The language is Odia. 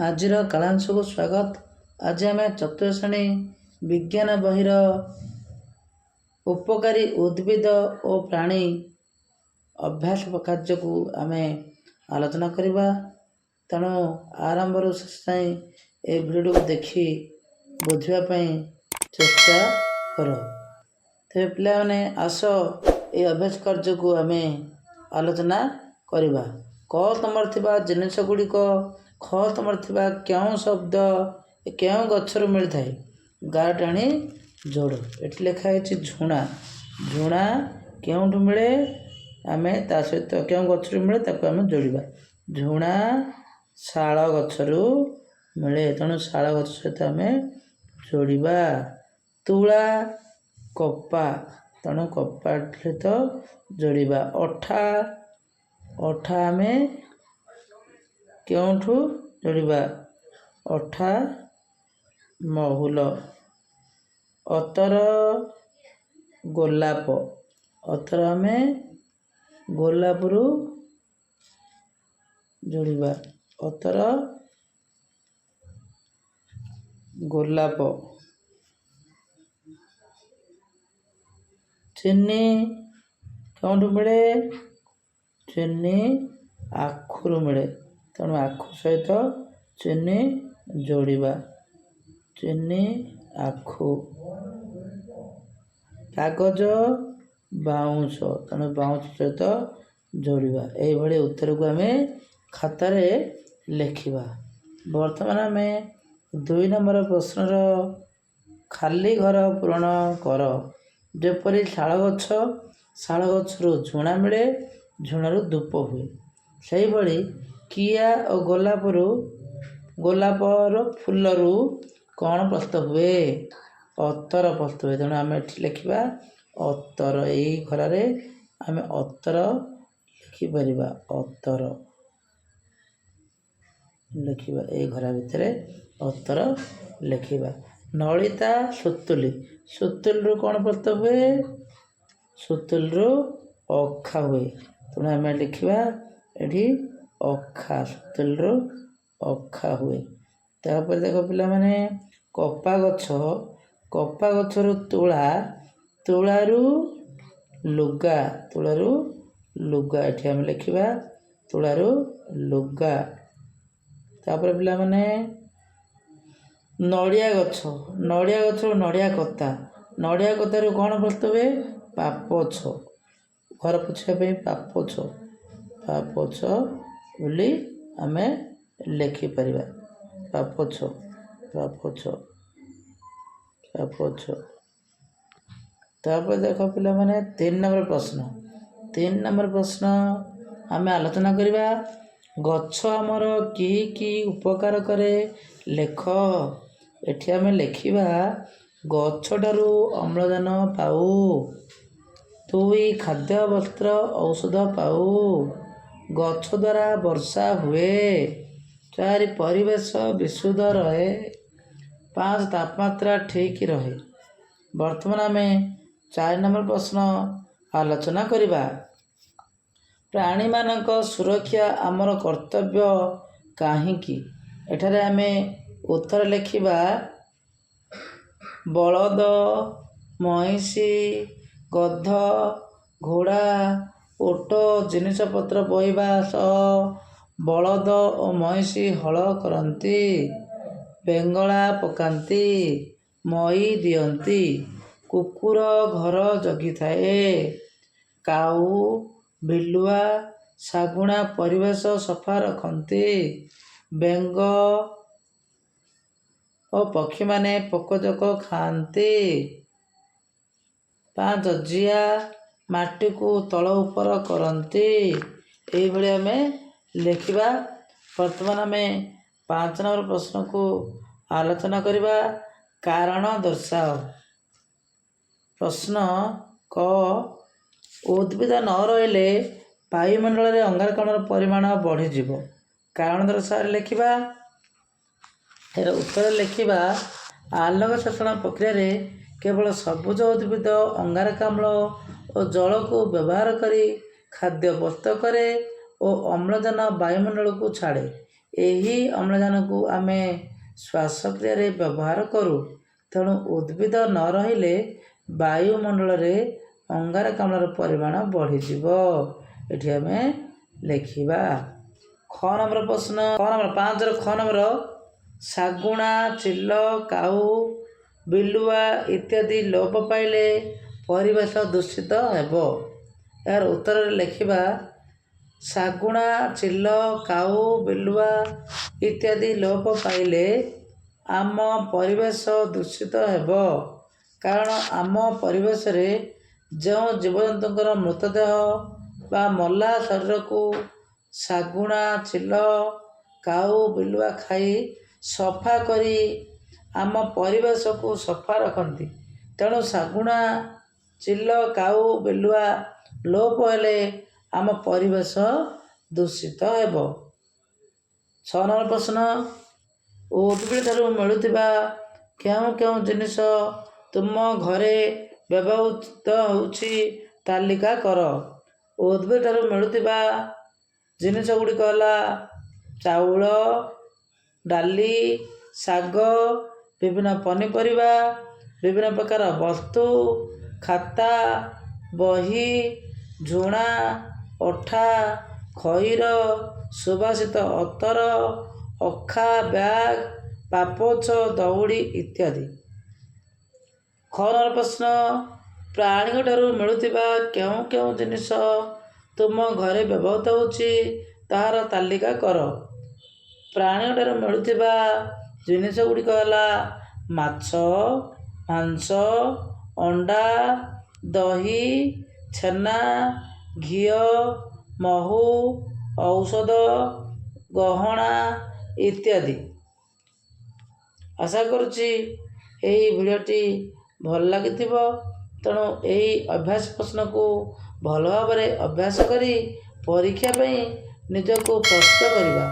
ଆଜିର କାଳାଂଶକୁ ସ୍ୱାଗତ। ଆଜି ଆମେ ଚତୁର୍ଥ ଶ୍ରେଣୀ ବିଜ୍ଞାନ ବହିର ଉପକାରୀ ଉଦ୍ଭିଦ ଓ ପ୍ରାଣୀ ଅଭ୍ୟାସ କାର୍ଯ୍ୟକୁ ଆମେ ଆଲୋଚନା କରିବା। ତେଣୁ ଆରମ୍ଭରୁ ଶେଷ ଯାଏଁ ଏ ଭିଡ଼ିଓକୁ ଦେଖି ବୁଝିବା ପାଇଁ ଚେଷ୍ଟା କର। ତେବେ ପିଲାମାନେ ଆସ ଏ ଅଭ୍ୟାସ କାର୍ଯ୍ୟକୁ ଆମେ ଆଲୋଚନା କରିବା। କ ତମର ଥିବା ଜିନିଷ ଗୁଡ଼ିକ ଖ ତମର ଥିବା କେଉଁ ଶବ୍ଦ କେଉଁ ଗଛରୁ ମିଳିଥାଏ? ଗାର ଟାଣି ଯୋଡ଼। ଏଠି ଲେଖା ହେଇଛି ଝୁଣା। ଝୁଣା କେଉଁଠୁ ମିଳେ? ଆମେ ତା ସହିତ କେଉଁ ଗଛରୁ ମିଳେ ତାକୁ ଆମେ ଯୋଡ଼ିବା। ଝୁଣା ଶାଳ ଗଛରୁ ମିଳେ, ତେଣୁ ଶାଳ ଗଛ ସହିତ ଆମେ ଯୋଡ଼ିବା। ତୁଳା କପା, ତେଣୁ କପା ସହିତ ଯୋଡ଼ିବା। ଅଠା, ଅଠା ଆମେ କେଉଁଠୁ ଯୋଡ଼ିବା? ଅଠା ମହୁଲ। ଅତର ଗୋଲାପ, ଅତର ଆମେ ଗୋଲାପରୁ ଯୋଡ଼ିବା। ଅତର ଗୋଲାପ। ଚିନି କେଉଁଠୁ ମିଳେ? ଚିନି ଆଖୁରୁ ମିଳେ, ତେଣୁ ଆଖୁ ସହିତ ଚିନି ଯୋଡ଼ିବା। ଚିନି ଆଖୁ। କାଗଜ ବାଉଁଶ, ତେଣୁ ବାଉଁଶ ସହିତ ଯୋଡ଼ିବା। ଏହିଭଳି ଉତ୍ତରକୁ ଆମେ ଖାତାରେ ଲେଖିବା। ବର୍ତ୍ତମାନ ଆମେ 2 ନମ୍ବର ପ୍ରଶ୍ନର ଖାଲି ଘର ପୂରଣ କର। ଯେପରି ଶାଳ ଗଛ, ଶାଳ ଗଛରୁ ଝୁଣା ମିଳେ, ଝୁଣାରୁ ଧୂପ ହୁଏ। ସେହିଭଳି କିଆ ଓ ଗୋଲାପର ଫୁଲରୁ କ'ଣ ପ୍ରସ୍ତୁତ ହୁଏ? ଅତର ପ୍ରସ୍ତୁତ ହୁଏ। ତେଣୁ ଆମେ ଏଠି ଲେଖିବା ଅତର। ଏଇ ଘରରେ ଆମେ ଅତର ଲେଖିପାରିବା। ଅତର ଲେଖିବା, ଏଇ ଘର ଭିତରେ ଅତର ଲେଖିବା। ନଳିତା ସୁତୁଲି, ସୁତୁଲିରୁ କ'ଣ ପ୍ରସ୍ତୁତ ହୁଏ? ସୁତୁଲିରୁ ଅଖା ହୁଏ, ତେଣୁ ଆମେ ଲେଖିବା ଏଠି ଅଖା। ସୁତୁଲିରୁ ଅଖା ହୁଏ। ତାପରେ ଦେଖ ପିଲାମାନେ, କପା ଗଛ, କପା ଗଛରୁ ତୁଳା, ତୁଳାରୁ ଲୁଗା, ତୁଳାରୁ ଲୁଗା। ଏଠି ଆମେ ଲେଖିବା ତୁଳାରୁ ଲୁଗା। ତାପରେ ପିଲାମାନେ ନଡ଼ିଆ ଗଛ, ନଡ଼ିଆ ଗଛରୁ ନଡ଼ିଆ କତା, ନଡ଼ିଆ କତାରୁ କ'ଣ ପ୍ରସ୍ତୁତ ହୁଏ? ପାପୋଛ। ଘର ପୋଛିବା ପାଇଁ ପାପୋଛ, ପାପୋଛ ବୋଲି ଆମେ ଲେଖିପାରିବା। ପାପୋଛ, ପାପୋଛ, ପାପୋଛ। ତାପରେ ଦେଖ ପିଲାମାନେ 3 ନମ୍ବର ପ୍ରଶ୍ନ। 3 ନମ୍ବର ପ୍ରଶ୍ନ ଆମେ ଆଲୋଚନା କରିବା। ଗଛ ଆମର କି କି ଉପକାର କରେ ଲେଖ। ଏଠି ଆମେ ଲେଖିବା ଗଛଠାରୁ ଅମ୍ଳଜାନ ପାଉ। 2 ଖାଦ୍ୟ ବସ୍ତ୍ର ଔଷଧ ପାଉ। ଗଛ ଦ୍ୱାରା ବର୍ଷା ହୁଏ। 4 ପରିବେଶ ବିଶୁଦ୍ଧ ରହେ। 5 ତାପମାତ୍ରା ଠିକ୍ ରହେ। ବର୍ତ୍ତମାନ ଆମେ 4 ନମ୍ବର ପ୍ରଶ୍ନ ଆଲୋଚନା କରିବା। ପ୍ରାଣୀମାନଙ୍କ ସୁରକ୍ଷା ଆମର କର୍ତ୍ତବ୍ୟ କାହିଁକି? ଏଠାରେ ଆମେ ଉତ୍ତର ଲେଖିବା ବଳଦ, ମଇଁଷି, ଗଧ, ଘୋଡ଼ା, ଓଟ ଜିନିଷପତ୍ର ବୋହିବା ସହ ବଳଦ ଓ ମଇଁଷି ହଳ କରନ୍ତି, ବେଙ୍ଗଳା ପକାନ୍ତି, ମଇ ଦିଅନ୍ତି, କୁକୁର ଘର ଜଗିଥାଏ, କାଉ, ବିଲୁଆ, ଶାଗୁଣା ପରିବେଶ ସଫା ରଖନ୍ତି, ବେଙ୍ଗ ଓ ପକ୍ଷୀମାନେ ପୋକଜୋକ ଖାଆନ୍ତି। 5 ଜିଆ ମାଟିକୁ ତଳ ଉପର କରନ୍ତି। ଏହିଭଳି ଆମେ ଲେଖିବା। ବର୍ତ୍ତମାନ ଆମେ 5 ନମ୍ବର ପ୍ରଶ୍ନକୁ ଆଲୋଚନା କରିବା। କାରଣ ଦର୍ଶାଅ। ପ୍ରଶ୍ନ କ, ଉଦ୍ଭିଦ ନ ରହିଲେ ବାୟୁମଣ୍ଡଳରେ ଅଙ୍ଗାରକାମ୍ଳର ପରିମାଣ ବଢ଼ିଯିବ। କାରଣ ଦର୍ଶାଅରେ ଲେଖିବା। ଏହାର ଉତ୍ତର ଲେଖିବା ଆଲୋକ ଶୋଷଣ ପ୍ରକ୍ରିୟାରେ କେବଳ ସବୁଜ ଉଦ୍ଭିଦ ଅଙ୍ଗାରକାମ୍ଳ ଓ ଜଳକୁ ବ୍ୟବହାର କରି ଖାଦ୍ୟ ପ୍ରସ୍ତୁତ କରେ ଓ ଅମ୍ଳଜାନ ବାୟୁମଣ୍ଡଳକୁ ଛାଡ଼େ। ଏହି ଅମ୍ଳଜାନକୁ ଆମେ ଶ୍ୱାସକ୍ରିୟାରେ ବ୍ୟବହାର କରୁ। ତେଣୁ ଉଦ୍ଭିଦ ନ ରହିଲେ ବାୟୁମଣ୍ଡଳରେ ଅଙ୍ଗାରକାମ୍ଳର ପରିମାଣ ବଢ଼ିଯିବ। ଏଠି ଆମେ ଲେଖିବା। ଖ ନମ୍ବର ପ୍ରଶ୍ନ, ଖ ନମ୍ବର ଶାଗୁଣା, ଚିଲ, କାଉ, ବିଲୁଆ ଇତ୍ୟାଦି ଲୋପ ପାଇଲେ ପରିବେଶ ଦୂଷିତ ହେବ। ଏହାର ଉତ୍ତରରେ ଲେଖିବା ଶାଗୁଣା, ଚିଲ, କାଉ, ବିଲୁଆ ଇତ୍ୟାଦି ଲୋପ ପାଇଲେ ଆମ ପରିବେଶ ଦୂଷିତ ହେବ। କାରଣ ଆମ ପରିବେଶରେ ଯେଉଁ ଜୀବଜନ୍ତୁଙ୍କର ମୃତଦେହ ବା ମଲା ଶରୀରକୁ ଶାଗୁଣା, ଚିଲ, କାଉ, ବିଲୁଆ ଖାଇ ସଫା କରି ଆମ ପରିବେଶକୁ ସଫା ରଖନ୍ତି। ତେଣୁ ଶାଗୁଣା, ଚିଲ, କାଉ, ବିଲୁଆ ଲୋପ ହେଲେ ଆମ ପରିବେଶ ଦୂଷିତ ହେବ। 6 ନମ୍ବର ପ୍ରଶ୍ନ, ଉଦ୍ଭିଦଠାରୁ ମିଳୁଥିବା କେଉଁ କେଉଁ ଜିନିଷ ତୁମ ଘରେ ବ୍ୟବହୃତ ହେଉଛି ତାଲିକା କର। ଉଦ୍ଭିଦଠାରୁ ମିଳୁଥିବା ଜିନିଷ ଗୁଡ଼ିକ ହେଲା ଚାଉଳ, ଡାଲି, ଶାଗ, ବିଭିନ୍ନ ପନିପରିବା, ବିଭିନ୍ନ ପ୍ରକାର ବସ୍ତୁ, ଖାତା, ବହି, ଝୁଣା, ଅଠା, ଖଇର, ସୁବାସିତ ଅତର, ଅଖା, ବ୍ୟାଗ, ପାପୋଛ, ଦଉଡ଼ି ଇତ୍ୟାଦି। ଖ ନମ୍ବର ପ୍ରଶ୍ନ, ପ୍ରାଣୀଙ୍କଠାରୁ ମିଳୁଥିବା କେଉଁ କେଉଁ ଜିନିଷ ତୁମ ଘରେ ବ୍ୟବହୃତ ହେଉଛି ତାହାର ତାଲିକା କର। ପ୍ରାଣୀଙ୍କଠାରୁ ମିଳୁଥିବା ଜିନିଷ ଗୁଡ଼ିକ ହେଲା ମାଛ, ମାଂସ, ଅଣ୍ଡା, ଦହି, ଛେନା, ଘିଅ, ମହୁ, ଔଷଧ, ଗହଣା ଇତ୍ୟାଦି। ଆଶା କରୁଛି ଏହି ଭିଡ଼ିଓଟି ଭଲ ଲାଗିଥିବ। ତେଣୁ ଏହି ଅଭ୍ୟାସ ପ୍ରଶ୍ନକୁ ଭଲ ଭାବରେ ଅଭ୍ୟାସ କରି ପରୀକ୍ଷା ପାଇଁ ନିଜକୁ ପ୍ରସ୍ତୁତ କରିବା।